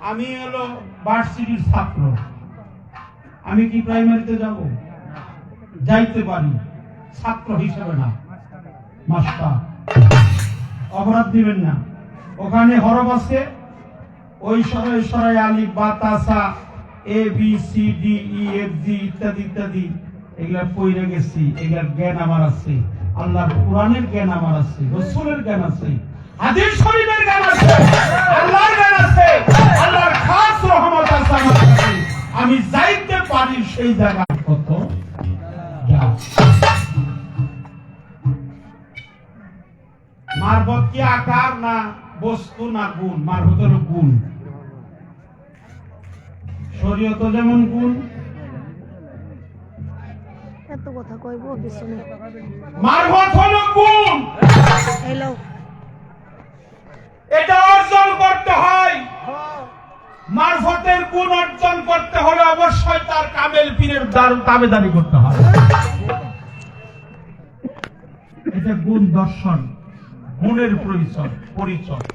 আমি হলো ভার্সিটির ছাত্র, আমি কি প্রাইমারিতে যাব? যাইতে পারি, ছাত্র হিসেবে না, মাস্টার। অপরাধ দিবেন না। ওখানে হরফ আছে, ওই সরাই সরাই আলিফ বা তাসা A B C D E F G ইত্যাদি ইত্যাদি এগুলা পড়ে গেছি। এগুলার জ্ঞান আমার আছে, আল্লাহর কোরআনের জ্ঞান আমার আছে, রাসূলের জ্ঞান আছে, হাদিস শরীফের জ্ঞান আছে, আল্লাহর জ্ঞান আছে, আল্লাহর খাস রহমত আছে আমার কাছে। আমি যাইতে পারি সেই জায়গায়। কত যা মারফত কি আকার না বস্তু না গুণ? মারফত হলো গুণ। শরীয়ত যেমন গুণ, এত কথা কইব পিছনে। মারফত হলো গুণ। হ্যালো, এটা অর্জন করতে হয়। মারফতের গুণ অর্জন করতে হলে অবশ্যই তার কামেল পীরের দাবিদারি করতে হয়। এটা গুণ দর্শন, গুণের পরিচয়।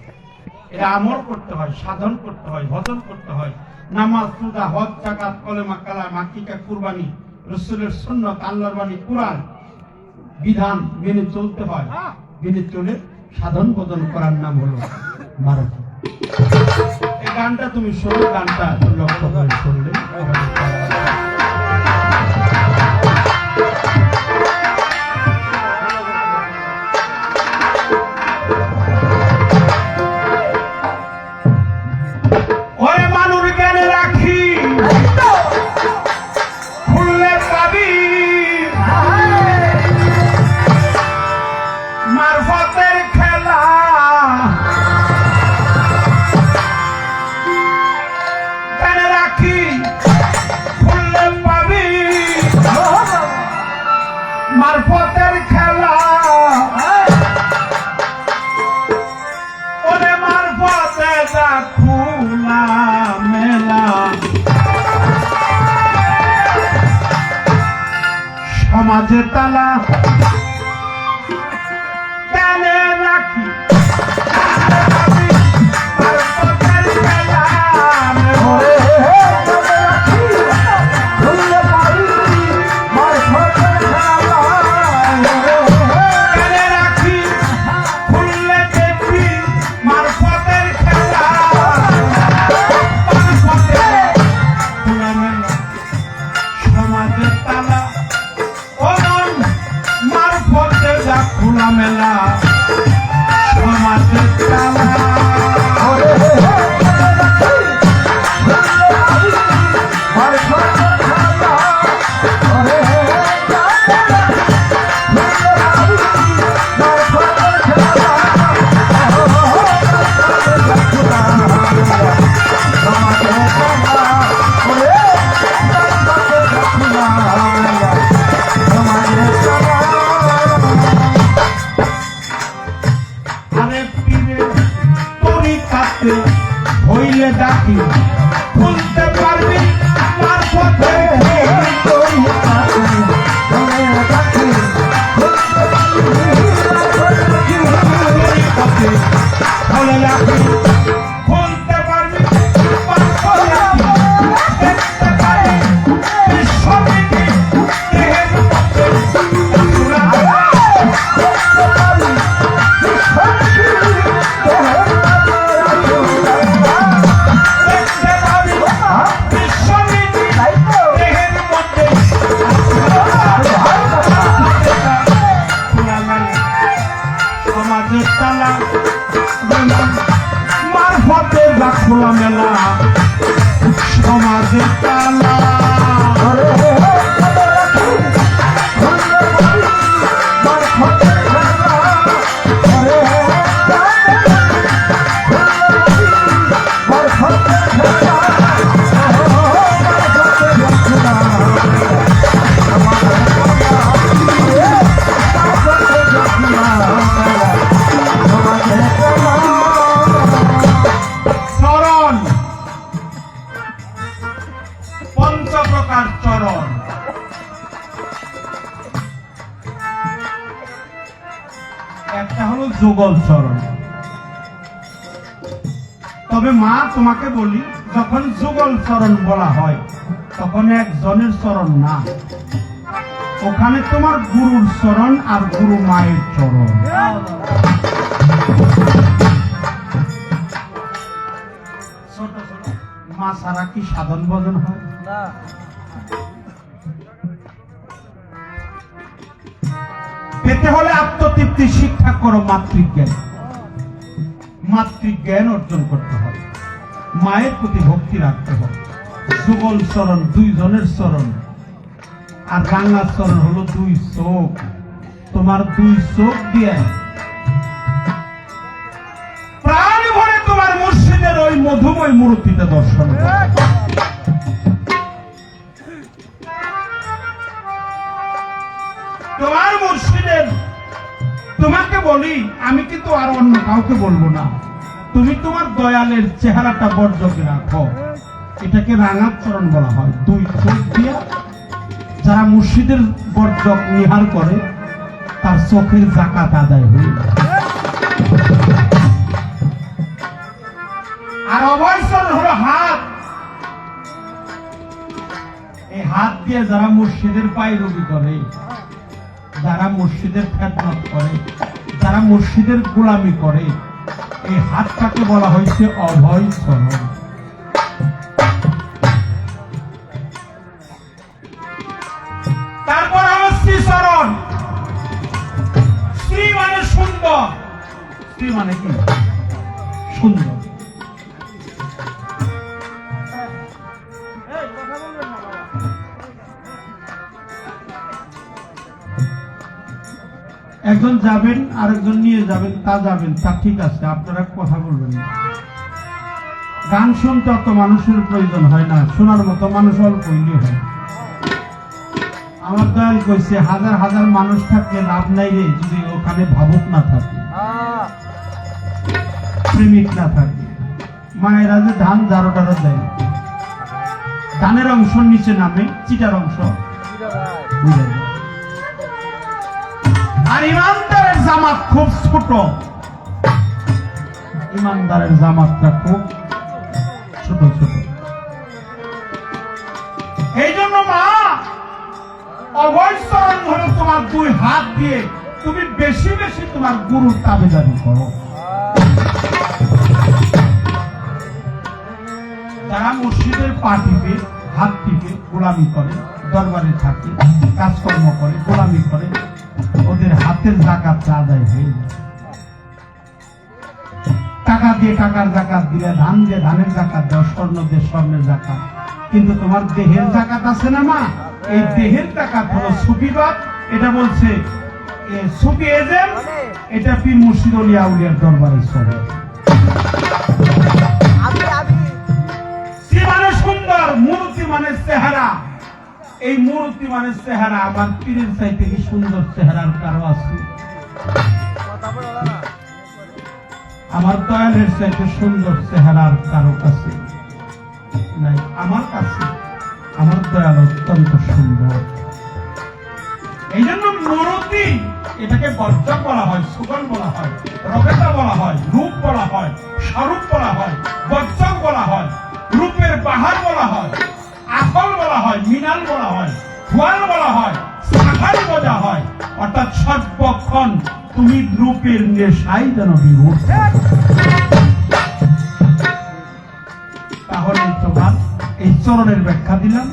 এটা আমল করতে হয়, সাধন করতে হয়, ভজন করতে হয়। নামাজ, রোজা, হজ, যাকাত, কলেমা, কালাম, আকিকা, কুরবানি, রাসূলের সুন্নাত, আল্লাহর বাণী, কোরআন বিধান মেনে চলতে হয়। মেনে চলে সাধন ভজন করার নাম হলো মারফত। এই গানটা তুমি শোনো, গানটা লক্ষ্য করে শুনলে মারফতের খেলা। ওরে মারফতে যা খোলা মেলা, সমাজে তালা কেনে রাখি। মারফতের খেলা খোলা মেলা, সমাজের তালা। হইলে ডাকি খুলতে পারবি মারফতে। খুলতে পারবি দেখতে পারি বিশ্ববিধি দেহের মারফতে যা খোলা মেলা, সমাজের তালা। পঞ্চপ্রকার চরণ। একটা হলো যুগল চরণ, তবে মা তোমাকে বলি, যখন যুগল চরণ বলা হয় তখন একজনের চরণ না, ওখানে তোমার গুরুর চরণ আর গুরু মায়ের চরণ। ছোট ছোট মা ছাড়া কি সাধন ভজন হয়? পেতে হলে আত্মতৃপ্তি শিক্ষা করো, মাতৃজ্ঞান। মাতৃজ্ঞান অর্জন করতে হয়, মায়ের প্রতি ভক্তি রাখতে হয়। যুগল চরণ দুইজনের চরণ, আর রাঙা চরণ হলো দুই চোখ। তোমার দুই চোখ দিয়ে প্রাণ ভরে তোমার মুর্শিদের ওই মধুময় মূর্তিতে দর্শন করো। তোমার মুর্শিদের, তোমাকে বলি, আমি কিন্তু আর অন্য কাউকে বলবো না, তুমি তোমার দয়ালের চেহারাটা বর্জকে রাখো। এটাকে রাঙাচরণ বলা হয়। দুই চোখ দিয়ে যারা মুর্শিদের বর্জক নিহার করে তার চোখের জাকাত আদায় হয়ে যায়। আর অভয়চরণ হলো হাত। এই হাত দিয়ে যারা মুর্শিদের পায়রবি করে, যারা মুর্শিদের খেদমত করে, যারা মুর্শিদের গোলামি করে, এই হাতটাকে বলা হয়েছে অভয় চরণ। তারপর হলো শ্রীচরণ। শ্রী মানে সুন্দর, শ্রী মানে কি? সুন্দর। একজন যাবেন আরেকজন নিয়ে যাবেন, তা যাবেন, তা ঠিক আছে, আপনারা কথা বলবেন না। গান শুনতে অত মানুষের প্রয়োজন হয় না, শোনার মতো মানুষ অল্প হইলে হয়। আমার দয়াল কইছে, হাজার হাজার মানুষ থাকলে লাভ নাই রে, যদি ওখানে ভাবুক না থাকে, প্রেমিক না থাকে। মায়েরা যে ধান জারোটারও দেয়, ধানের অংশ নিচে নামে, চিটার অংশ বুঝে যায়। আর ইমানদারের জামাত খুব ছোট, ইমানদারের জামাতটা খুব ছোট ছোট। এই জন্য মা অভয়চরণ হলো তোমার দুই হাত দিয়ে তুমি বেশি বেশি তোমার গুরুর তাবেদারি করো। যারা মুর্শিদের পা টিপে, হাত টিপে গোলামি করে, দরবারে থাকে, কাজকর্ম করে, গোলামি করে, ওদের হাতের জাকাত আদায় হয়ে যায়। টাকা দিয়ে টাকার জাকাত দিলে, ধান দিয়ে ধানের জাকাত দাও, স্বর্ণ দিয়ে স্বর্ণের জাকাত, কিন্তু তোমার দেহের জাকাত আছে না মা, এই দেহের জাকাত হলো সুফিবাদ। এটা বলছে সুফি এজেন্ট, এটা পীর মুর্শিদ ওলিয়া উলিয়ার দরবারে চলে। শ্রী মানে সুন্দর, মূর্তি মানে চেহারা। এই মূর্তি মানে চেহারা। আমার পীরের চাইতে কি সুন্দর চেহারার কারো আছে? আমার দয়ালের চাইতে সুন্দর চেহারার কারো কাছে নাই। আমার কাছে আমার দয়াল অত্যন্ত সুন্দর। এই জন্য মূর্তি, এটাকে বর্জক বলা হয়, সুগন বলা হয়, রবেতা বলা হয়, রূপ বলা হয়, স্বরূপ বলা হয়, বর্জক বলা হয়, রূপের পাহাড় বলা হয়, আফল বলা হয়, মিনাল বলা হয়, ফুয়াল বলা হয়, সাখারি বোঝা হয়। অর্থাৎ সর্বক্ষণ তুমি রূপের নেশায় যেন বিভোর। তাহলে তোমার এই চরণের ব্যাখ্যা দিলাম।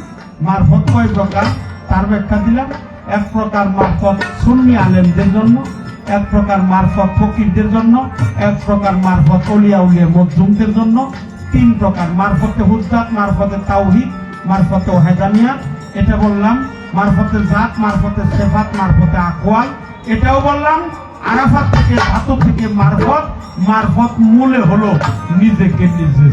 মারফত কয় প্রকার তার ব্যাখ্যা দিলাম। এক প্রকার মারফত সুন্নি আলেমদের জন্য, এক প্রকার মারফত ফকিরদের জন্য, এক প্রকার মারফত ওলিয়া উলিয়া মজলুমদের জন্য, তিন প্রকার মারফতে হুজ্জাত, মারফতে তাওহীদ, মারফতে ওয়াহদানিয়াত। এটা বললাম। মারফতে জাত, মারফতে সিফাত, মারফতে আকওয়াল, এটাও বললাম। আরাফাত থেকে, ধাতু থেকে মারফত। মারফত মূলে হলো নিজেকে নিজে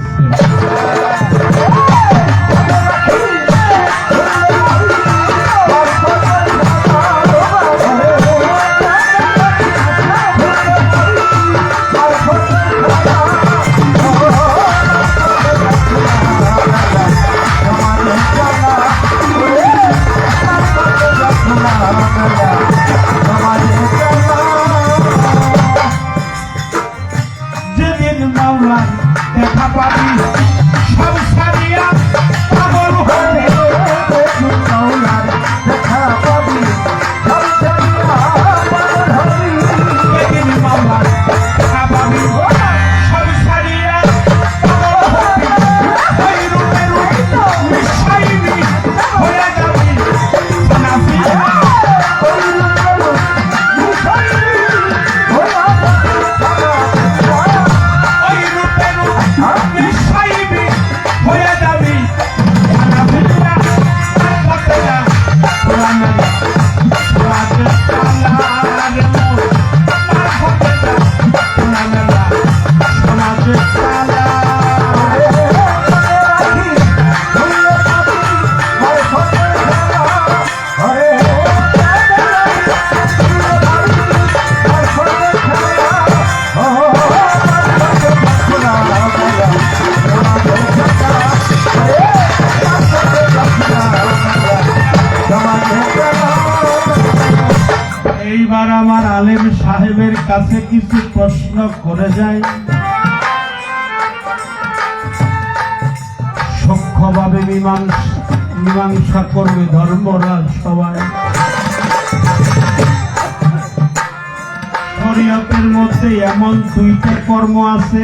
যেদিন মাওলা দেখা পাবি সব ছাড়িয়া পাগল হবি মাওলার দেখা পাবি সব ছাড়িয়া পাগল হবি যেদিন মাওলার দেখা পাবি সব ছাড়িয়া পাগল হবি ওই রূপে রূপ মিশাইবি হয়ে যাবি সানাফি ওই রূপে রূপ মিশাইবি হয়ে যাবি সানাফিরা আর পথে না পুরানা রাজে তালারে মোর আর পথে না পুরানা সোনাজে তালা এইবার আমার আলেম সাহেবের কাছে কিছু প্রশ্ন করে যাই সূক্ষ্মভাবে মীমাংসা করবে ধর্মরাজ সবাই শরীয়তের মধ্যে এমন দুইটা কর্ম আছে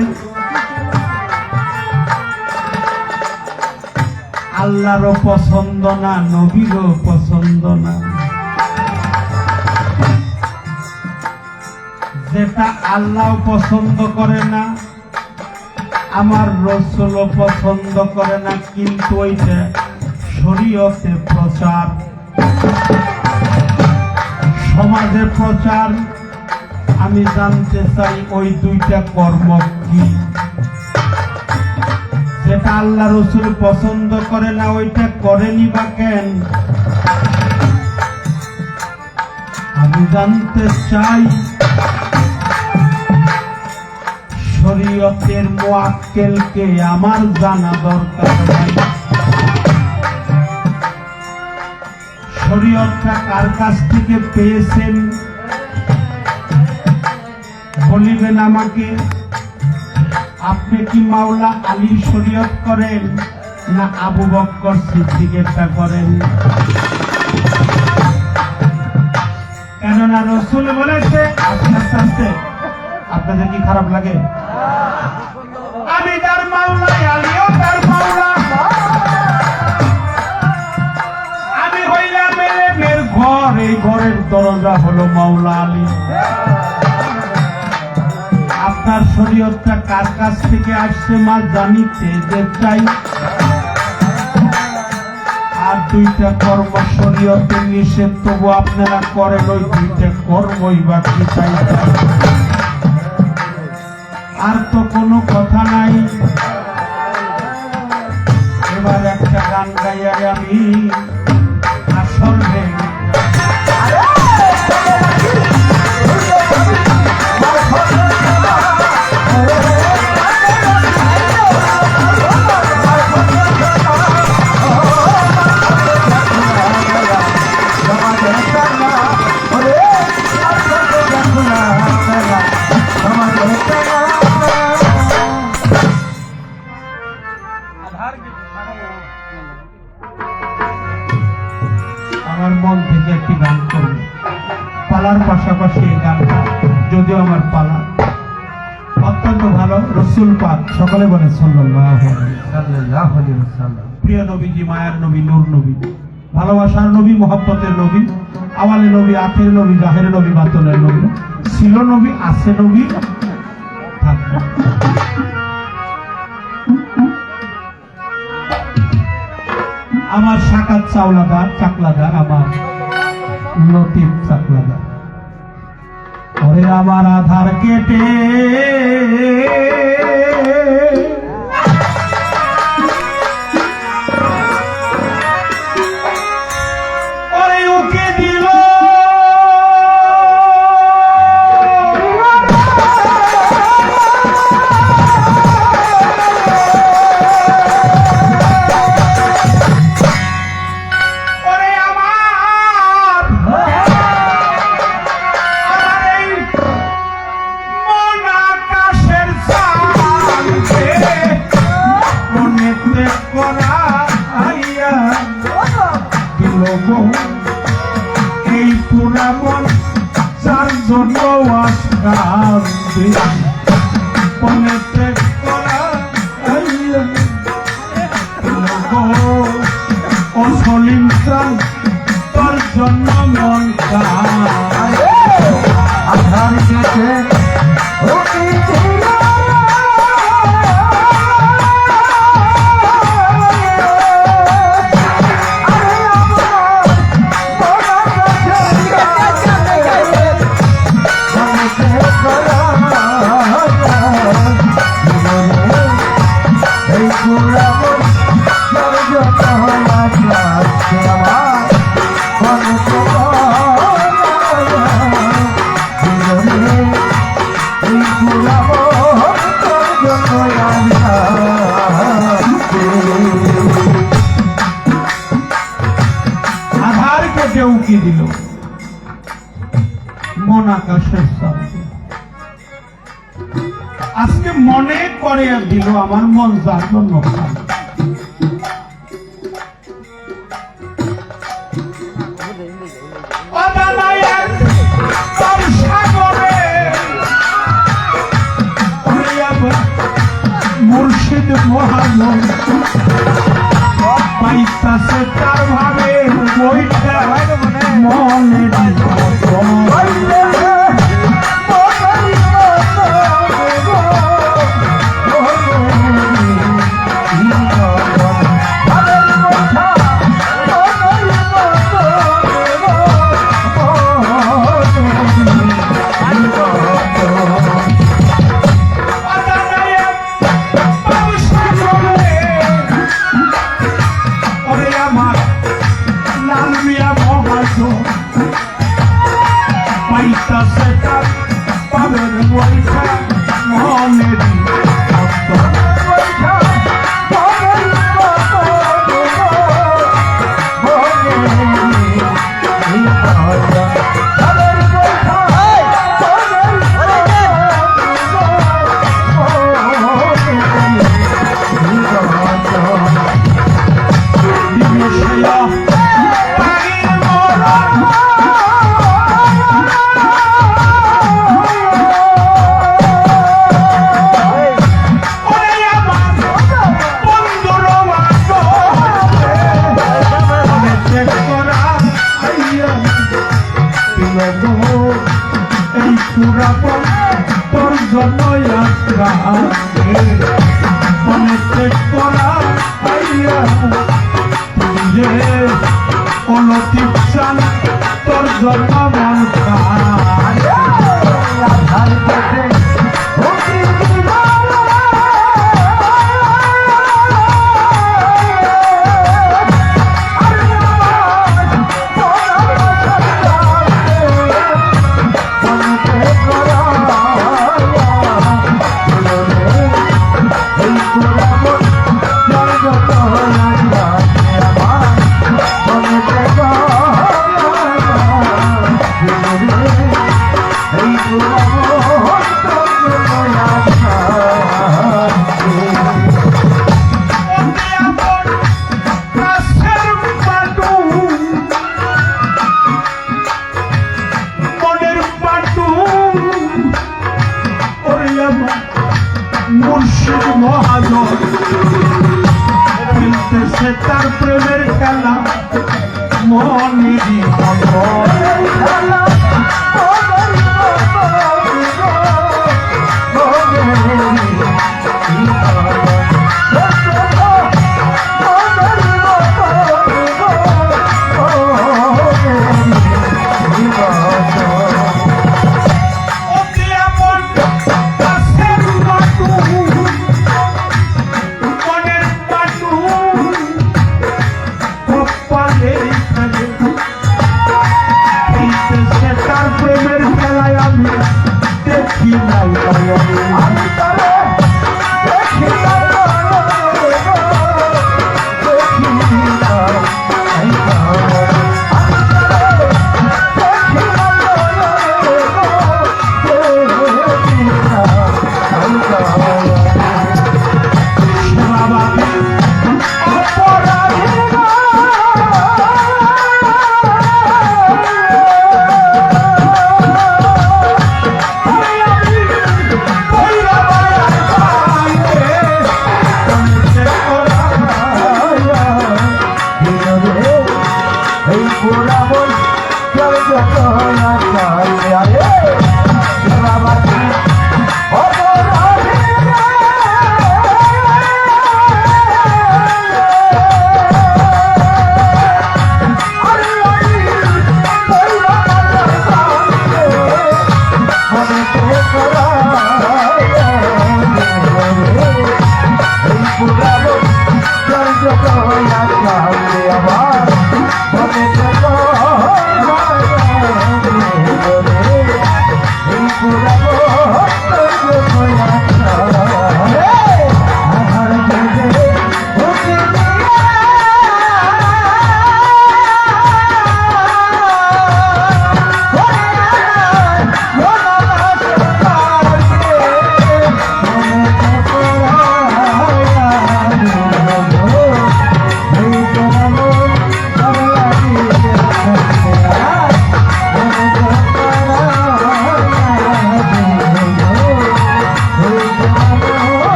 আল্লাহরও পছন্দ না নবীরও পছন্দ না যেটা আল্লাহ পছন্দ করে না আমার রাসূলও পছন্দ করে না কিন্তু ওইটা শরীয়তে প্রচার সমাজে প্রচার আমি জানতে চাই ওই দুইটা কর্ম কি যেটা আল্লাহ রাসূল পছন্দ করে না ওইটা করেনি বা কেন আমি জানতে চাই শরীয়তের মুআক্কেলকে আমার জানা দরকার নাই শরীয়তটা কার কাছ থেকে পেয়েছেন বলিবেন আমাকে আপনি কি মাওলা আলীর শরীয়ত করেন না আবু বকর সিদ্দিকেরটা করেন কেননা রাসূল বলেছে আস্তে আস্তে আপনাদের কি খারাপ লাগে আমি তার মাওলা আলীও তার মাওলা আমি হইলাম এলেমের ঘর এই ঘরের দরজা হলো মাওলা আলী আপনার শরীয়তটা কার কাছ থেকে আসছে মা জানিতে যে চাই আর দুইটা কর্ম শরীয়তে নিষেধ তবু আপনারা করেন ওই দুইটা কর্মই বা কি চাই আর তো কোনো কথা নাই এবার একটা গান গাইয়া আমি আসল ভেঙে আমার মন থেকে একটি গান করবে পালার পাশাপাশি এই গানটা যদিও আমার পালা অত্যন্ত ভালো রাসূল পাক সকলে বলে সাল্লাল্লাহু আলাইহি ওয়াসাল্লাম প্রিয় নবীজি মায়ার নবী নূর নবী ভালোবাসার নবী মহব্বতের নবী আওয়ালে নবী আখের নবী জাহের নবী বাতনের নবী ছিল নবী আছে নবী থাকবে আমার সাকাত চাওলাদার চাকলাদার আমার লতিফ চাকলাদার ওরে আমার আধার কেটে ওরে ওকে দিল পনেতে করা অসলিংসান তোর জন্য মন আধার গেছে আধারকে দেউকি দিল মন আকাশের সাথে আজকে মনে করে দিল আমার মন যার জন্য মুর্শিদ মহাজন পাইতাছে তার ভাবে বইটা মনে পাইতাছে তার পাবেন বইটা মনে এই পুরাপন তোর জন্য যাত্রা মনে করা যে অলতিক চান তোর জন্য মন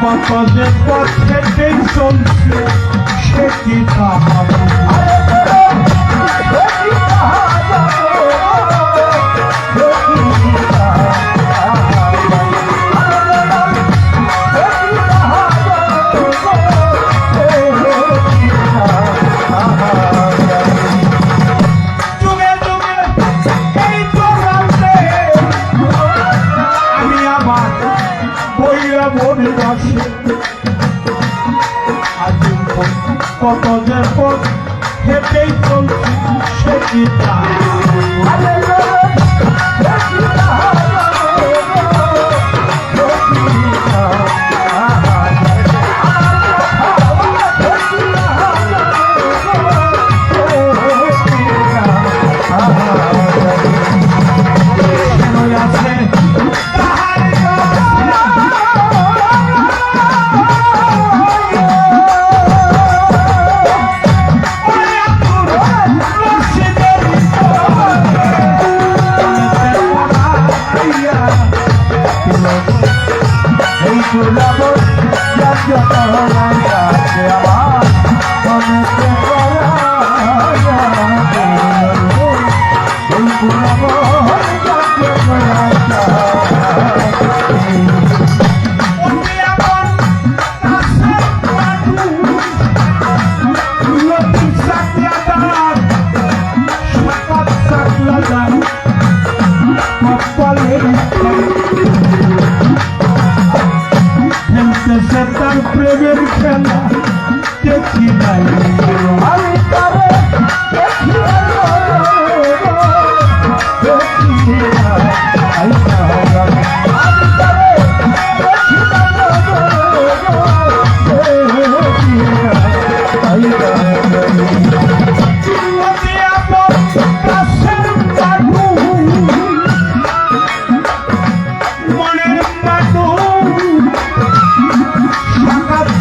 কত যে পথ হেঁটেই চলছে সে কি তাহার কত যে পথ হেঁটেই চলছে সে কি তার প্রেমের খেলা দেখি নাই আমি তারে দেখি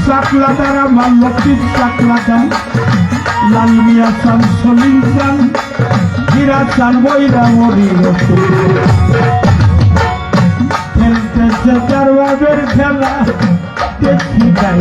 চাকলাদার আমার লক্ষ্মীর চাকলাদার লাল মিয়া চান সলিম চান হীরা চান বৈরা মরির খেলতেছে তার বাবের খেলা দেখি যাই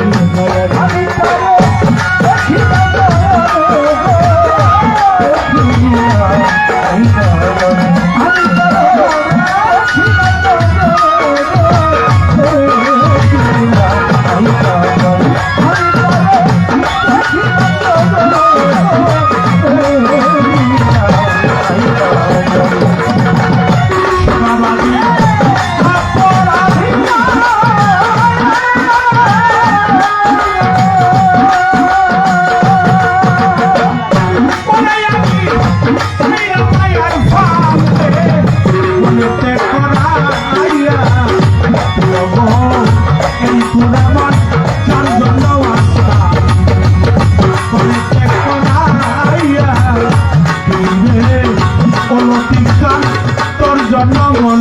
তোর জন্য মন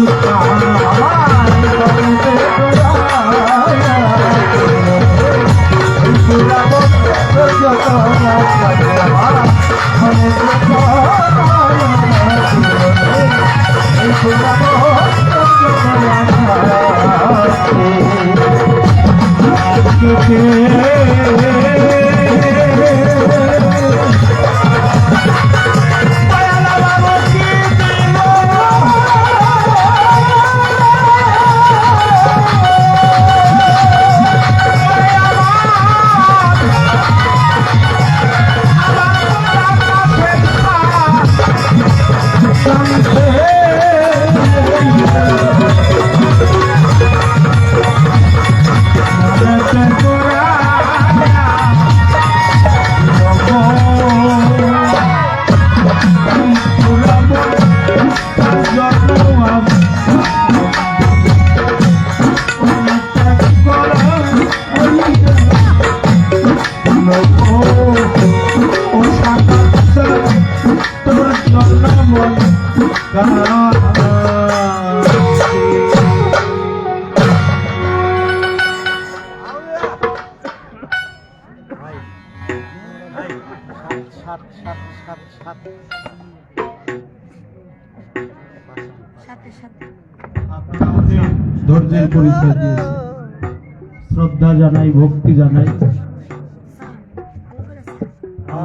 ধৈর্যের পরিচয় দিয়েছে। শ্রদ্ধা জানাই, ভক্তি জানাই।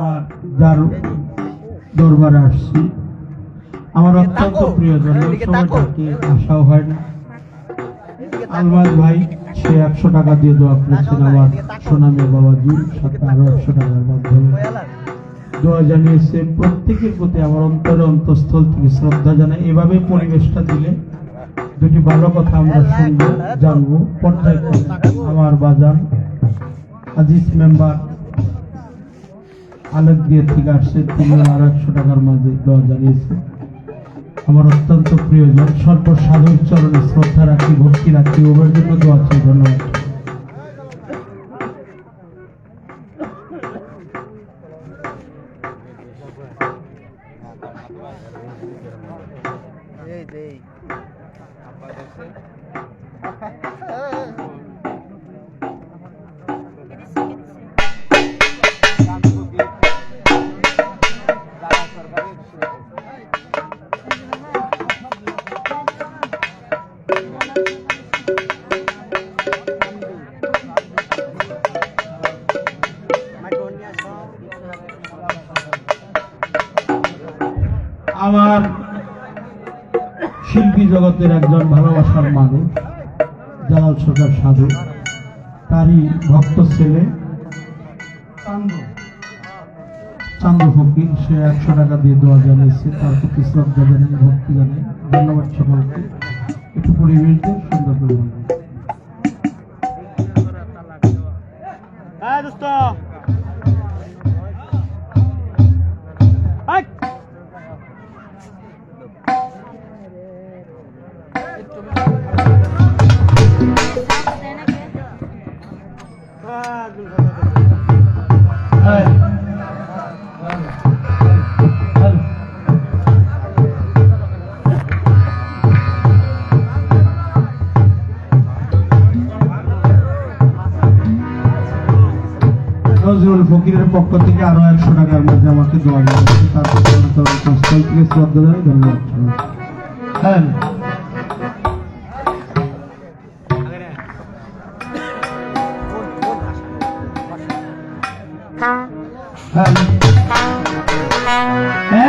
আর যার দরবারে আসছি আমার অত্যন্ত প্রিয়জন, সময় তাকে আসাও হয় না। আলমাজ ভাই সে 100 টাকা দিয়ে দোয়া করেছেন আমার সোনামী বাবাজির সাথে, আরো 100 টাকার মাধ্যমে দোয়া জানিয়েছে। প্রত্যেকের প্রতি আমার অন্তরে অন্তঃস্থল থেকে শ্রদ্ধা জানাই। এভাবে পরিবেশটা দিলে দুটি ভালো কথা আমরা শুনবো, জানবো। পর্যায়ক্রমে আমার বাজার আজিজ মেম্বার আলেক দিয়ে থেকে আসছে, তিনি আর 100 টাকার মাঝে দোয়া জানিয়েছে। আমার অত্যন্ত প্রিয়জন, সর্বসাধুর চরণে শ্রদ্ধা রাখি, ভক্তি রাখি, ওর জন্য দোয়া চাই। ধন্যবাদ। আমার শিল্পী জগতের একজন ভালোবাসার মানুষ জালাল সরকার সাধু, তারই ভক্ত ছেলে চান্দু ফকির, সে 100 টাকা দিয়ে দোয়া জানিয়েছে। তার প্রতি শ্রদ্ধা জানাই, ভক্তি জানাই। ধন্যবাদ সকলকে। একটু পরিবেশ দিয়ে সুন্দর করে বলবেন। নজরুল ফকিরের পক্ষ থেকে আরো 100 টাকার মধ্যে আমাকে দোয়া জানিয়েছে। তার স্থল থেকে শ্রদ্ধা জানাই। ধন্যবাদ। হ্যাঁ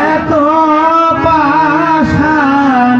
এত পাষাণ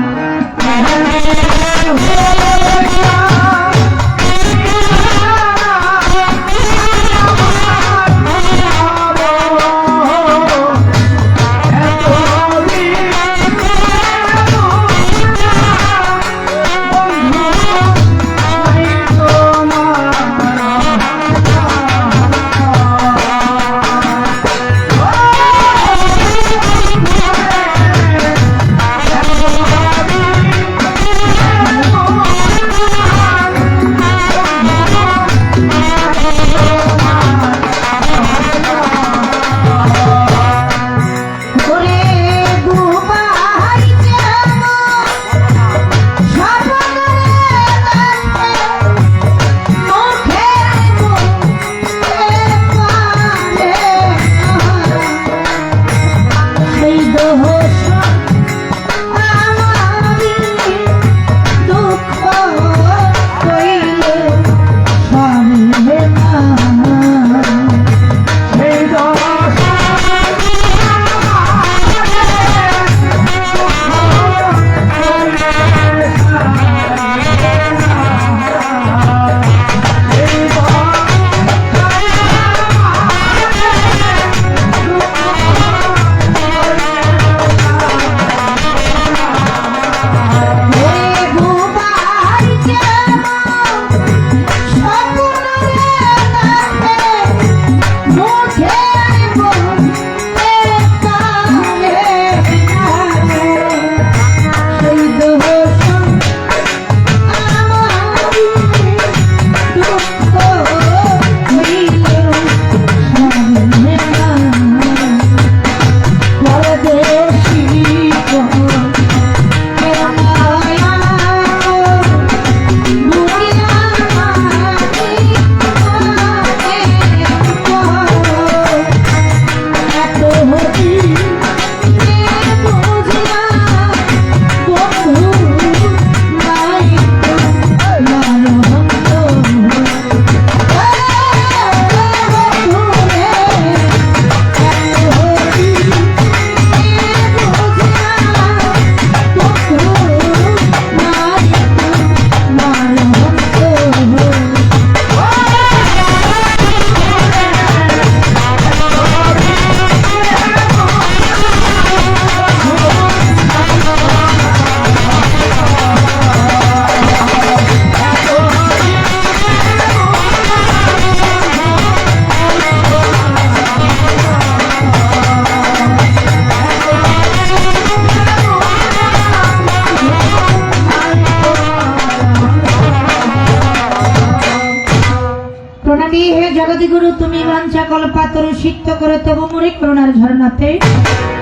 নন্দী হে জগদ্গুরু তুমি বাঞ্ছা কল্পাতরু সিক্ত করে তব মুড়ি করুণার ঝরনাতে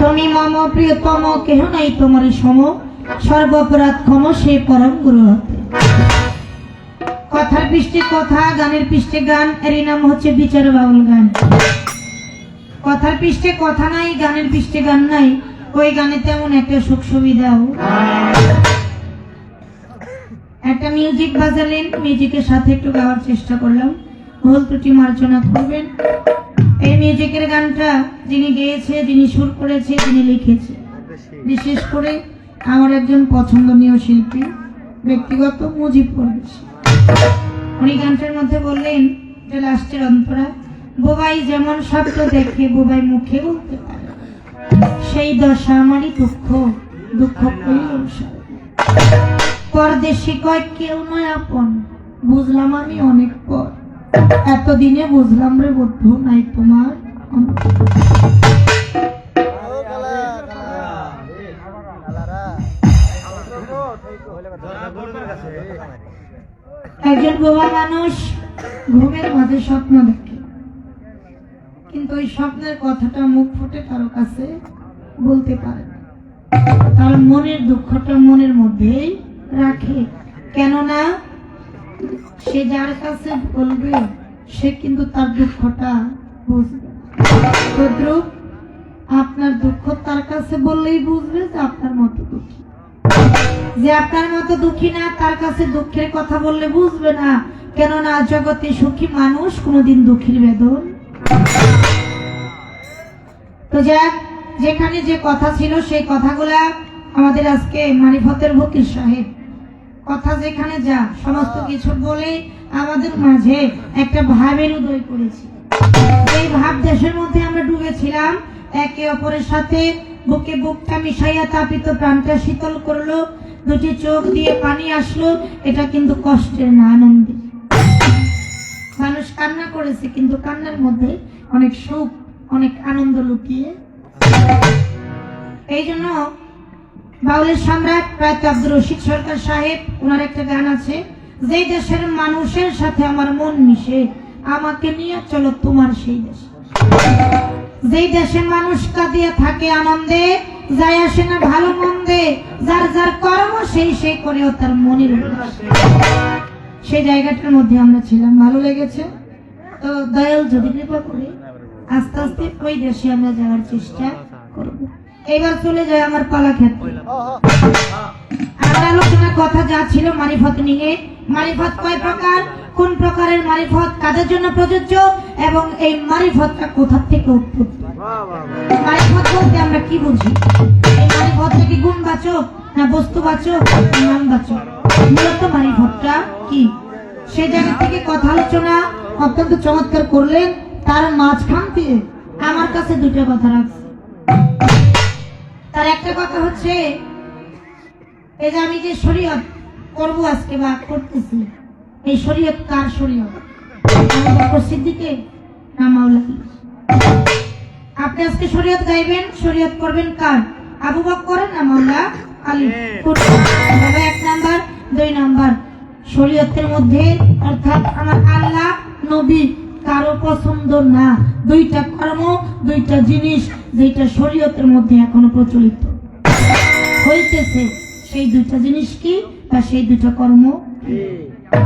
তুমি মম প্রিয়তম কেহ নাই তোমার সম সর্বপরাধ ক্ষম সে পরম গুরু হতে। কথার পৃষ্ঠে কথা, গানের পৃষ্ঠে গান, এরই নাম হচ্ছে বিচার বাউল গান। কথার পৃষ্ঠে কথা নাই, গানের পৃষ্ঠে গান নাই, ওই গানে তেমন একটা সুখ সুবিধাও। একটা মিউজিক বাজালেন, মিউজিকের সাথে একটু গাওয়ার চেষ্টা করলাম, ভুল ত্রুটি মার্জনা করবেন। এই মিউজিকের গানটা যিনি গেয়েছে, যিনি সুর করেছে, যিনি লিখেছে, বিশেষ করে আমার একজন পছন্দনীয় শিল্পী, ব্যক্তিগত মুজিব পরবেশী। উনি গানটার মধ্যে বললেন যে লাস্টের অন্তরা, বোবাই যেমন শব্দ দেখে বোবাই মুখে বলতে পারে, সেই দশা আমারই দুঃখ, দুঃখ কইল পরদেশি কয় কেউ নয় আপন, বুঝলাম আমি অনেক পর, এতদিনে বুঝলাম রে বন্ধু নাই তোমার অন্তর। একজন বোবা মানুষ ঘুমের মাঝে স্বপ্ন দেখে, কিন্তু ওই স্বপ্নের কথাটা মুখ ফুটে কারো কাছে বলতে পারে না, তার মনের দুঃখটা মনের মধ্যেই রাখে। কেননা সে যার কাছে বলবে সে কিন্তু তার দুঃখটা বুঝবে। তদ্রূপ আপনার দুঃখ তার কাছে বললেই বুঝবে যে আপনার মতো দুঃখী, যে আপনার মতো দুঃখী না তার কাছে দুঃখের কথা বললে বুঝবে না। কেননা জগতে সুখী মানুষ কোনোদিন দুঃখীর বেদন। তো যাক, যেখানে যে কথা ছিল সেই কথাগুলা আমাদের আজকে মারিফতের ফকির সাহেব কথা যেখানে যা সমস্ত কিছু বলে আমাদের মাঝে একটা ভাবের উদয় করেছি। এই ভাব দেশের মধ্যে আমরা ডুবেছিলাম, একে অপরের সাথে বুকে বুকটা মিশাইয়া তাপিত প্রাণটা শীতল করলো, দুটি চোখ দিয়ে পানি আসলো। এটা কিন্তু কষ্টের না, আনন্দের। মানুষ কান্না করেছে, কিন্তু কান্নার মধ্যে অনেক সুখ, অনেক আনন্দ লুকিয়ে। এই জন্য বাউলের সম্রাট প্রয়াত আব্দুর রশিদ সরকার সাহেব, ওনার একটা গান আছে, যে দেশের মানুষের সাথে আমার মন মিশে, আমাকে নিয়ে চলো তোমার সেই দেশে। যেই দেশে মানুষ কাঁদিয়া থাকে আনন্দে, যায় আসে না ভালো মন্দে, যার যার কর্ম সেই সেই করেও তার মনের উল্লাস। সেই জায়গাটার মধ্যে আমরা ছিলাম, ভালো লেগেছে। তো দয়াল যদি কৃপা করে আস্তে আস্তে ওই দেশে আমরা যাওয়ার চেষ্টা করব। এবার চলে যায় আমার পালা ক্ষেত্রে। আমার আলোচনার কথা যা ছিল মারিফত নিয়ে, মারিফত কয় প্রকার, কোন প্রকারের মারিফত কাদের জন্য প্রযোজ্য, এবং এই মারিফতটা কোথা থেকে উৎপত্তি। মারিফত বলতে আমরা কি বুঝি? এই মারিফতটা কি গুণবাচক না বস্তুবাচক, নামবাচক? মূলত মারিফতটা কি, সেই জায়গা থেকে কথা আলোচনা অত্যন্ত চমৎকার করলেন। তার মাঝখান দিয়ে আমার কাছে দুটো কথা রাখছে। তার একটা কথা হচ্ছে, এই যে আমি যে শরীয়ত করব আজকে বা করতেছি, এই শরীয়ত কার শরীয়ত? আবু বকর সিদ্দিকের না মাওলানা? আপনি আজকে শরীয়ত গাইবেন, শরীয়ত করবেন কার? আবু বকরের না মাওলা আলী? এক নাম্বার। 2 নাম্বার, শরীয়তের মধ্যে অর্থাৎ আমার আল্লাহ নবী কারো পছন্দ না, দুইটা কর্ম, দুইটা জিনিস যেটা শরীয়তের মধ্যে এখনো প্রচলিত হইতেছে, সেই দুইটা জিনিস কি বা সেই দুইটা কর্ম?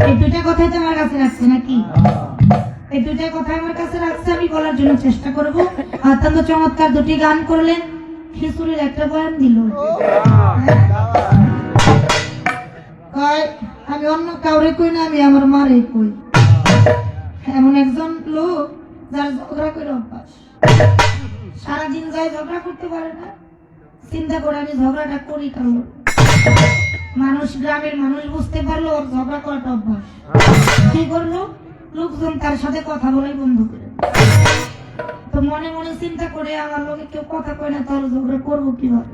এই দুইটা কথাই তো আমার কাছে রাখছে নাকি? এই দুইটা কথা আমার কাছে রাখছে, আমি বলার জন্য চেষ্টা করব। অত্যন্ত চমৎকার দুটি গান করলেন, খিচুড়ির একটা বয়ান দিল। আমি অন্য কাউরে কই না, আমি আমার মারে কই। এমন একজন লোক যার ঝগড়া করে অভ্যাস, সারাদিন যায় ঝগড়া করতে পারে না। চিন্তা করে আমি ঝগড়াটা করি কারণ মানুষ, গ্রামের মানুষ বুঝতে পারলো ওর ঝগড়া করাটা অভ্যাস। কি করলো, লোকজন তার সাথে কথা বলাই বন্ধ করে। তো মনে মনে চিন্তা করে আমার লোকে কেউ কথা কয় না, তাহলে ঝগড়া করবো কিভাবে?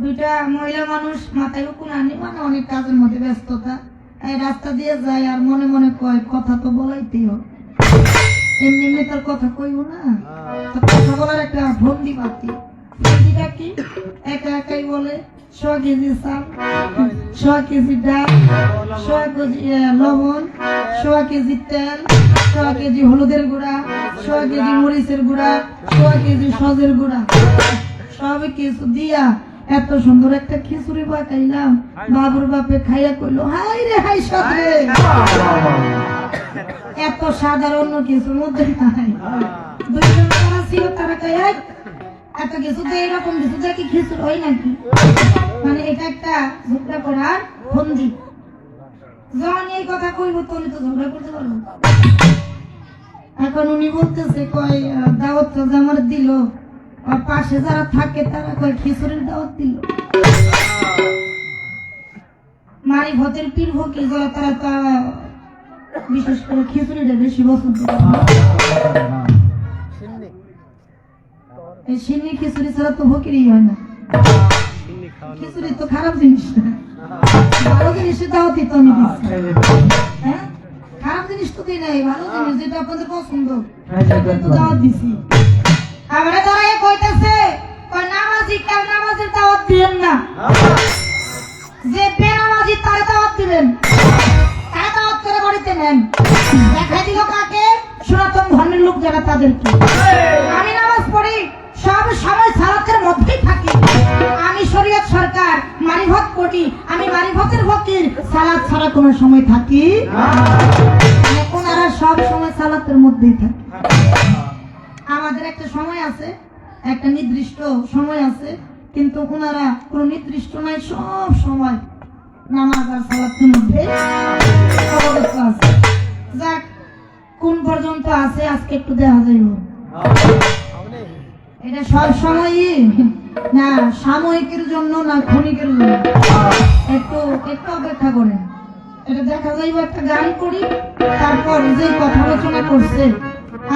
দুইটা মহিলা মানুষ মাথায় উকুন আনি, মানে অনেক কাজের মধ্যে ব্যস্ততা, এই রাস্তা দিয়ে যায় আর মনে মনে কয় কথা তো বলাইতেই হবে, এমনি এমনি তার কথা কইব না। কথা বলার একটা ভঙ্গি পাতি, ভঙ্গিটা কি? একা একাই বলে, সোয়া কেজি চাল, সোয়া কেজি ডাল, সোয়া কেজি লবণ, সোয়া কেজি তেল, সোয়া কেজি হলুদের গুঁড়া, সোয়া কেজি মরিচের গুঁড়া, সোয়া কেজি সজের গুঁড়া, সব কিছু দিয়া এত সুন্দর একটা খিচুড়ি পাকাইলাম। বাবুর বাপে খাইয়া কইলো, হাই রে হাই সাদ রে, এত সাধারণ কিছুর মধ্যে নাই। দুইজন তারা ছিল, তারা কই এত কিছু দিয়ে এরকম কিছু দিয়ে কি খিচুড়ি হয় নাকি? মানে এটা একটা ঝগড়া করার ফন্দি। যখন এই কথা কইব তখন তো ঝগড়া করতে পারবো। এখন উনি বলতেছে কয় দাওয়াতটা যে আমার দিল, আর পাশে যারা থাকে তারা কয় খিচুড়ির দাওয়াত দিল। মারি ভতের পীর ফকির যারা তারা তা বিশেষ করে খিচুড়িটা বেশি পছন্দ করে। এই সিন্নি খিচুড়ি ছাড়া তো ফকিরই হয় না। খিচুড়ি তো খারাপ জিনিস না, ভালো জিনিসের দাওয়াতই তো আমি দিচ্ছি। হ্যাঁ, খারাপ জিনিস তো দিই নাই, ভালো জিনিস যেটা আপনাদের পছন্দ তো দাওয়াত দিছি। আমরা দাঁড়ায় কইতেছে নামাজি কাল নামাজের দাওয়াত দিলেন না, যে বেনামাজি তার দাওয়াত দিলেন, তার দাওয়াত করে বাড়িতে নেন। দেখাই দিল কাকে? সনাতন ধর্মের লোক যারা তাদেরকে। আমি নামাজ পড়ি, সব সময় সালাতের মধ্যেই থাকি। আমি শরীয়ত সরকার, মারিফত করি, আমি মারিফতের ফকির, সালাত ছাড়া কোনো সময় থাকি না। ওনারা সব সময় সালাতের মধ্যেই থাকে। আমাদের একটা সময় আছে, একটা নির্দিষ্ট সময় আছে, কিন্তু ওনারা কোনো নির্দিষ্ট নাই, সব সময় নামাজ আর সালাতের মধ্যে অবগত আছে। যাক, কোন পর্যন্ত আছে আজকে একটু দেখা যাইব। এটা সব সময়ই না, সাময়িকের জন্য না ক্ষণিকের জন্য, একটু একটু অপেক্ষা করেন। এটা দেখা যাইব, একটা গান করি, তারপর যে কথা আলোচনা করছে,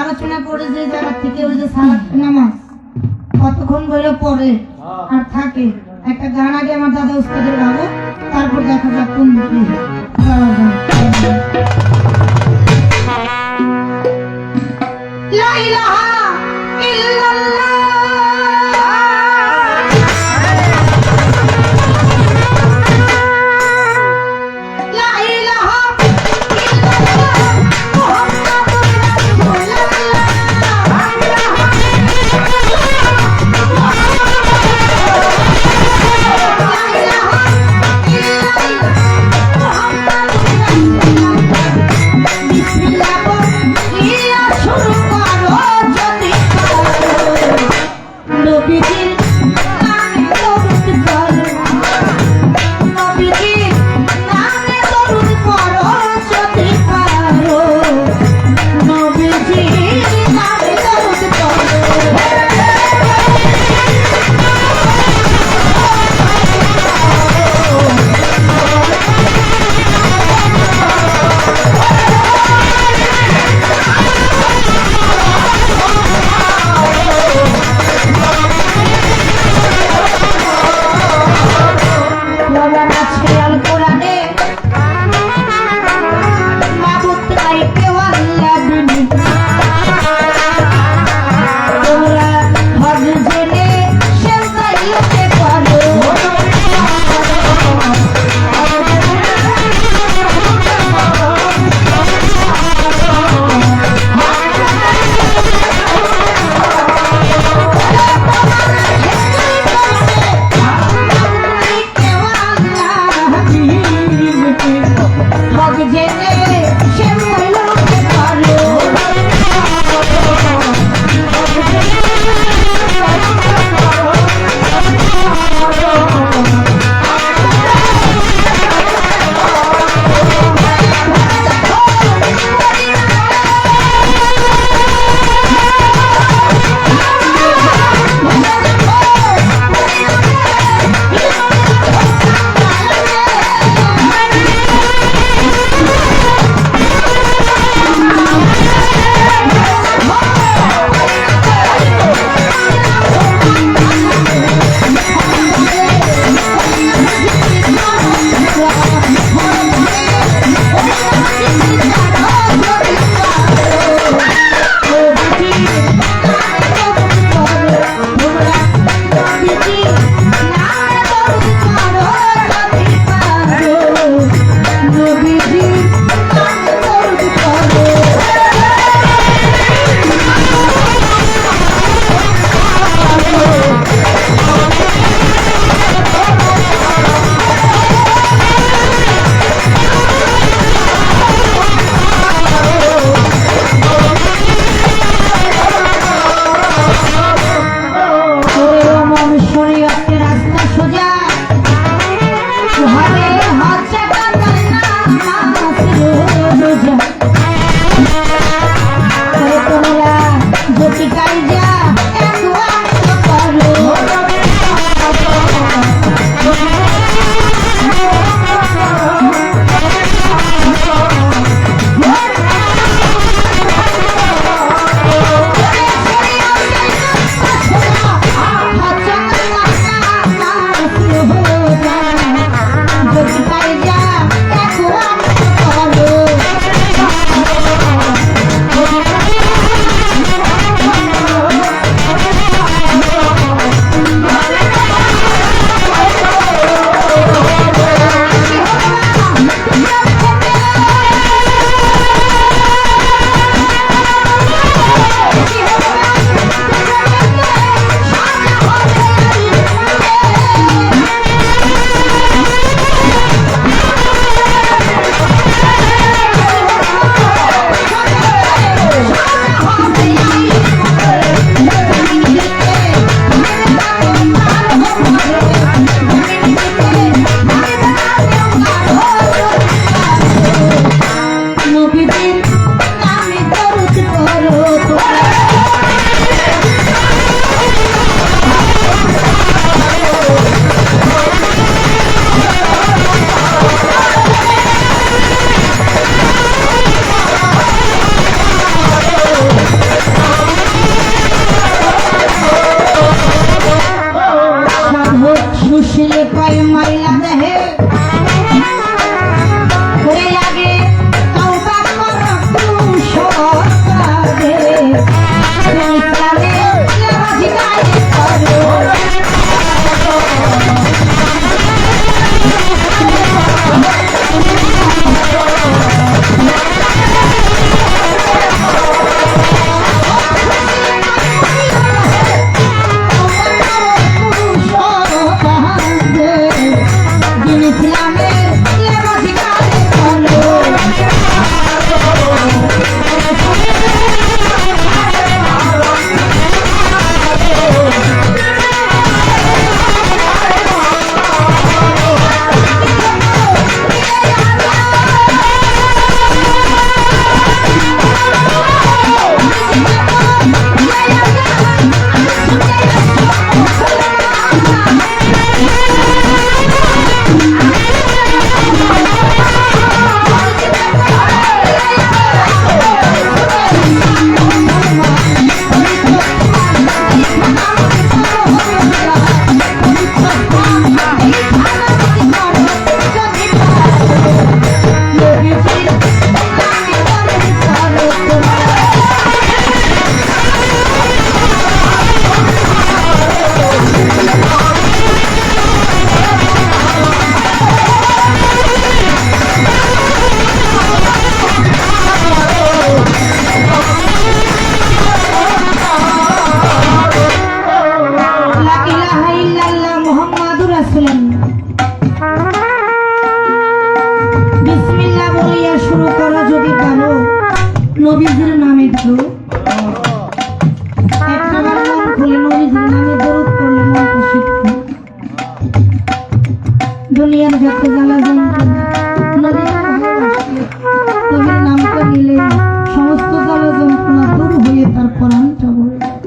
আলোচনা করে যে জায়গা থেকে ওই যে সালাত নামাজ কতক্ষণ ধরে পড়ে আর থাকে, একটা গান আগে আমার দাদা উস্তাদের গাবো, তারপর দেখা যাক কোন দিকে যাওয়া যায়। লা ইলাহা ইল্লাল্লাহ, লা ইলাহা ইল্লাল্লাহ, মুহাম্মাদুর রাসূলুল্লাহ, লা ইলাহা ইল্লাল্লাহ, মুহাম্মাদুর রাসূলুল্লাহ। নবীজির নামে দরুদ পড়ো তোমরা। সাধক সুশীলে কয় মাইলা দেহে ওরে আগে তওবা করো কুসকারে ইসলামে নামাজি গায়ে করো বিসমিল্লাহ বলিয়া শুরু করো যদি পারো নবীজির নামে ধরো একবার মন খুলে নবীজির নামে দরুদ পড়লে মন খুশি হয়। দুনিয়ার যত জ্বালা যন্ত্রণা নবীর ভালোবাসলে নবীর নামটা নিলে সমস্ত জ্বালা যন্ত্রণা দূর হয়ে তার প্রাণটা ভরে যায়।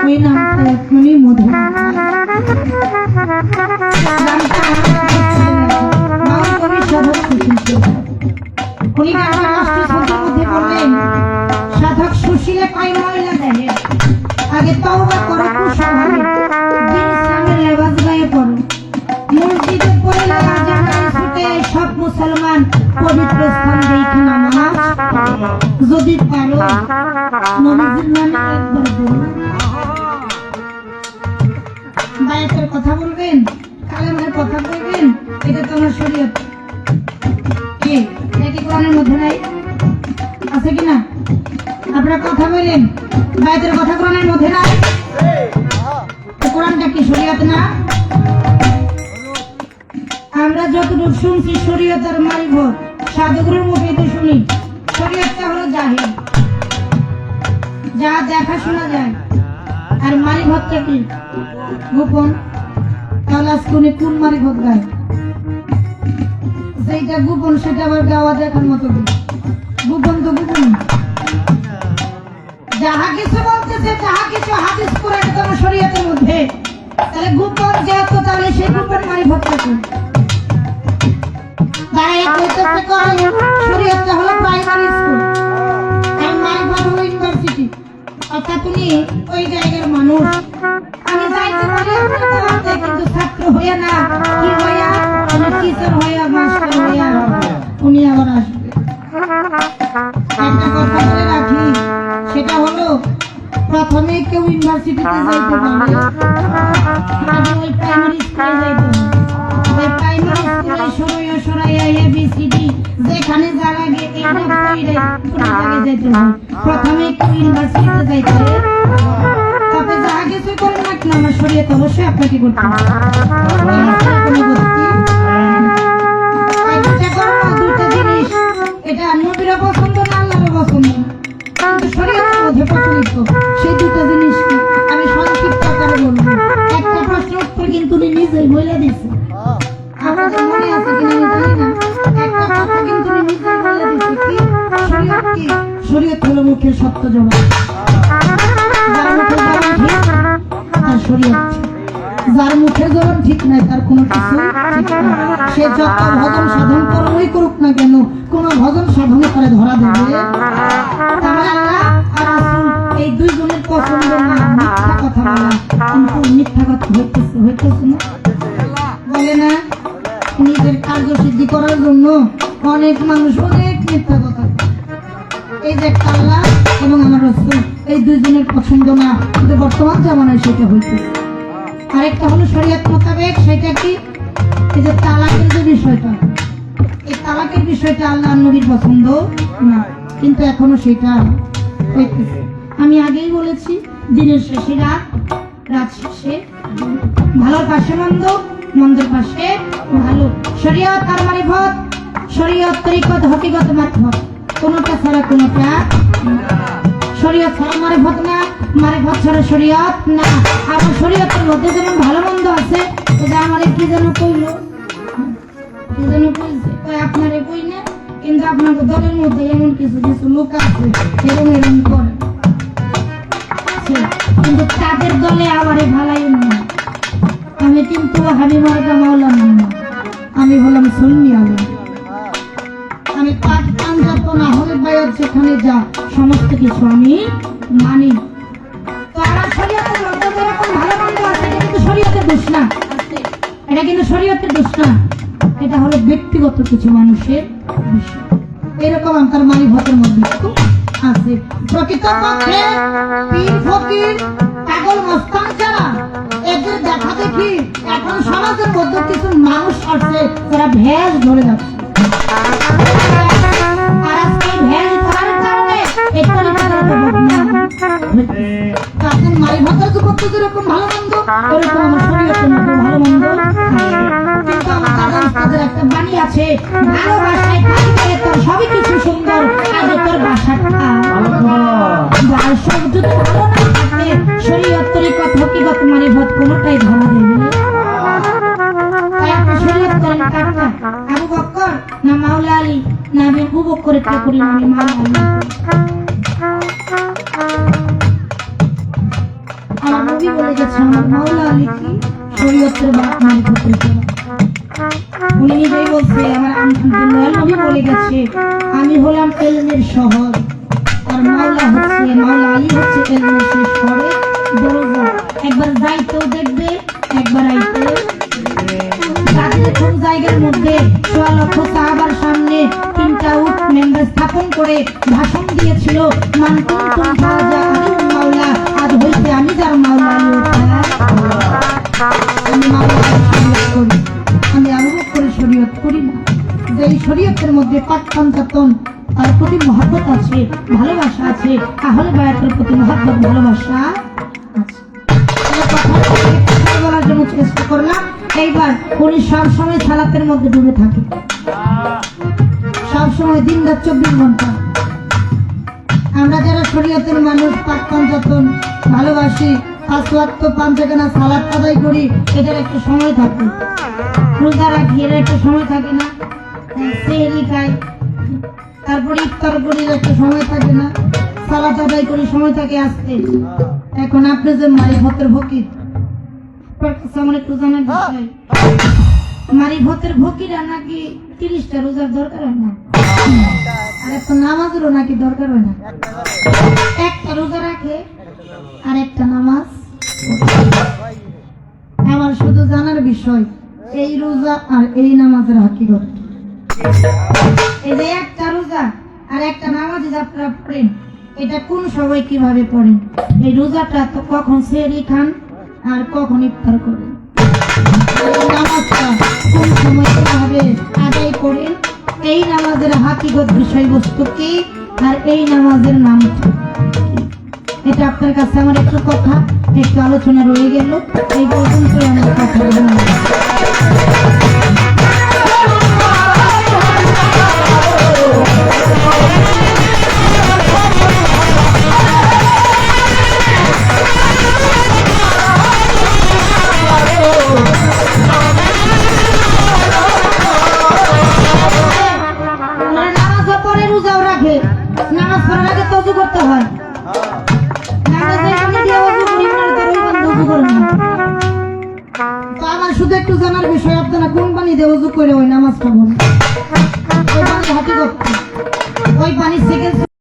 ওই নামটা এখনই মধুর নামটা সাধক সুশীলে কয় মহিলা দেহে আগে তওবা করো কুসকারে দিন ইসলামের লেবাস গায়ে পড়ো মসজিদে পড়লে আজানের ছুটে সব মুসলমান পবিত্র স্থান দেখে নামাজ যদি পারো নবীজির নামে একবার বলো। বায়াতের কথা বলবেন, কালেমার কথা বলবেন, এটা তো আমার শরীয়ত। কি এটা কি কোরআনের মধ্যে নাই? আছে কি না? আপনারা কথা বলেন, বায়াতের কথা কোরআনের মধ্যে নাই? তো কোরআনটা কি শরীয়ত না? আমরা যতটুকু শুনছি শরীয়ত আর মারিফত সাধুগুরুর মুখে তো শুনি। শরীয়তটা হলো জাহির, যা দেখা শোনা যায়, আর মারিফতটা কি গোপন। তাহলে আজকে উনি কোন মারিফত গায়? যেটা গোপন সেটা আবার গাওয়া দেখার মতো কি? গোপন তো গোপন। যাহা কিছু বলতেছে, যাহা কিছু হাদিস কোরআন তোমার শরীয়তের মধ্যে, তাহলে গোপন যেহেতু, তাহলে সেই গোপন মারিফতটা কি? তাই কইতেছে কয় শরীয়তটা হলো প্রাইমারি স্কুল আর মারিফত হলো ইউনিভার্সিটি। অর্থাৎ তুমি ওই জায়গার মানুষ। আমি যাইতে পারি কিন্তু ছাত্র হইয়া না, কি হইয়া, আমি টিচার হইয়া, মাস্টার হইয়া উনি আবার আসবে। একটা কথা বলে রাখি, সেটা হলো প্রথমে কেউ ইউনিভার্সিটিতে যাইতে পারে, আগে ওই প্রাইমারি স্কুলে যাইতে হবে। ওই প্রাইমারি স্কুলে সরাইয়া সরাইয়া ABCD যেখানে যা লাগে এইটা যাইতে হবে। প্রথমে কেউ ইউনিভার্সিটিতে যাইতে হবে। তবে যাহা কিছু করেন না কেন আমার শরীয়ত অবশ্যই আপনাকে করতে হবে। দুইটা জিনিস, এটা নবীরা পছন্দ না আল্লাহর পছন্দ, কিন্তু শরীয়তের মধ্যে প্রচলিত। সেই দুটো জিনিস কি আমি সংক্ষিপ্ত আকারে বলবো। একটা প্রশ্ন উত্তর কিন্তু উনি নিজেই বলে দিচ্ছে, আপনাদের মনে আছে কিনা আমি জানি না। একটা কথা কিন্তু উনি নিজেই বলে দিচ্ছে, কি শরীয়ত হলো মুখের সত্য জবাব। যার মুখের জবান ঠিক তার শরীয়ত ঠিক। যার মুখের জবান ঠিক নাই তার কোনো কিছু ঠিক না। সে যত ভজন সাধন কর্মই করুক না কেন, কোন ভজন সাধনে করে ধরা দেবে। তাহলে আল্লাহ আর রাসূল এই দুইজনের পছন্দ না, মিথ্যা কথা বলা। কিন্তু মিথ্যা কথা হইতেছে না, বলে না নিজের কার্যসিদ্ধি করার জন্য অনেক মানুষ অনেক মিথ্যা কথা বলে। এই যে একটা আল্লাহ এবং আমার রাসূল এই দুইজনের পছন্দ না, কিন্তু বর্তমান জামানায় সেটা হইতেছে। আরেকটা হলো শরীয়ত মোতাবেক, সেটা কি এই যে তালাকের যে বিষয়টা, এই তালাকের বিষয়টা আল্লাহ নবীর পছন্দ না, কিন্তু এখনো সেটা হইতেছে। আমি আগেই বলেছি দিনের শেষে রাত, রাত শেষে ভালোর পাশে মন্দ, মন্দের পাশে ভালো। শরীয়ত আর মারিফত, শরীয়ত তরিকত হকিকত মারফত, কোনটা ছাড়া কোনটা না। শরীয়ত ছাড়া মারিফত না, মারিফত ছাড়া শরীয়ত না। আবার শরীয়তের মধ্যে যেমন ভালো মন্দ আছে, এটা আমারে কি যেন কইলো, কি যেন কইছে, কই আপনারে কই না, কিন্তু আপনার দলের মধ্যে এমন কিছু কিছু লোক আছে এরকম এরকম করে, কিন্তু তাদের দলে আমারে ভালাই না। আমি কিন্তু হাবিবারটা মাওলানা না, আমি হলাম সুন্নি আলেম। আমি পাঁচ পাঞ্জাব না হলে বাইরে যেখানে যা সমস্ত কিছু আমি মানি। তো আমার শরীয়তের মধ্যে যেরকম ভালো মন্দ আছে, এটা কিন্তু শরীয়তের দোষ না, এটা কিন্তু শরীয়তের দোষ না, এটা হলো ব্যক্তিগত কিছু মানুষের বিষয়। এরকম আমার মারিফতের মধ্যে আছে। প্রকৃতপক্ষে পীর ফকির পাগল মস্তান ছাড়া এদের দেখা দেখি এখন সমাজের মধ্যে কিছু মানুষ আছে যারা ভেষ ধরে যাচ্ছে। আর আজকে ভেষ ধরার কারণে আপনার মারিফতের যুবক যেরকম ভালো মন্দ, এরকম আমার শরীয়তের মধ্যে ভালো মন্দ আছে। কিন্তু আমার দাদা উস্তাদের একটা বাণী আছে, ভালোবাসায় থাকলে তোর সবই কিছু সুন্দর, আগে তোর বাসাটা সব যদি ভালো না থাকে, শরীয়ত তরিকত হকিকত মারিফত কোনটাই ধরা দেবে না। শরীয়ত করেন কারটা আবু বকর না মাওলা আলী, না আমি আবু বকরের কে করি, আমি মাওলা আলী। আমার নবী বলে গেছে আমার মাওলা আলী কি শরীয়তের বাপ মারিফতের বাপ। উনি নিজেই বলছে, আমার দয়াল নবী বলে গেছে আমি হলাম এলমের শহর, আর মাওলা আলী হচ্ছে এলমের শেষ শহরে দরজা। একবার যাইতেও দেখবে, একবার আইতে। কোন জায়গার মধ্যে 6 লক্ষ সাহাবার সামনে 3টা উট মেম্বার স্থাপন করে ভাষণ দিয়েছিল, মান কুনতুম ফাজা আলিম মাওলা, আজ হইতে আমি যার মাওলা আলী। আমি মাওলা শরীয়ত করি, আমি আবু বকরের শরীয়ত করি না। যে এই শরীয়তের মধ্যে পাক পাঞ্জাতন, তার প্রতি মহব্বত আছে, ভালোবাসা আছে, আহলে বায়াতের প্রতি মহব্বত ভালোবাসা আছে। বলার জন্য চেষ্টা করলাম। এইবার উনি সবসময় সালাতের মধ্যে ডুবে থাকে, সবসময় দিন রাত 24 ঘন্টা। আমরা যারা শরীয়তের মানুষ, পাক পাঞ্জাতন ভালোবাসি, 5 ওয়াক্ত 5 টাকা সালাত আদায় করি, এটার একটা সময় থাকে। রোজা রাখি, এর একটা সময় থাকে না। সেহরি খাই, তারপরে ইফতার করি, একটা সময় থাকে না। সালাত আদায় করি, সময় থাকে আসতে। এখন আপনি যে মারিফতের ফকির, আমার একটু জানার বিষয়, মারিফতের ফকিরা নাকি 30টা রোজার দরকার হয় না, আর একটা নামাজেরও নাকি দরকার হয় না। একটা রোজা রাখে আর একটা নামাজ। আমার শুধু জানার বিষয় এই রোজা আর এই নামাজের হাকিকত। এই যে একটা রোজা আর একটা নামাজ আপনারা পড়েন, এটা কোন সময় কিভাবে পড়েন? এই রোজাটা তো কখন সেহরি খান আর কখন ইফতার করেন, নামাজটা কোন সময় কিভাবে আদায় করেন, এই নামাজের হাকিকত বিষয়বস্তু কি, আর এই নামাজের নাম কি, এটা আপনার কাছে আমার একটু কথা, একটু আলোচনা রয়ে গেল। এই পর্যন্ত আমার কথা বললাম। নামাজ করেন না। তো আমার শুধু একটু জানার বিষয়, আপনারা কোন পানি দিয়ে উজু করে ওই নামাজটা বলেন? ওই পানি হাতে করতে, ওই পানি সেকেন্ড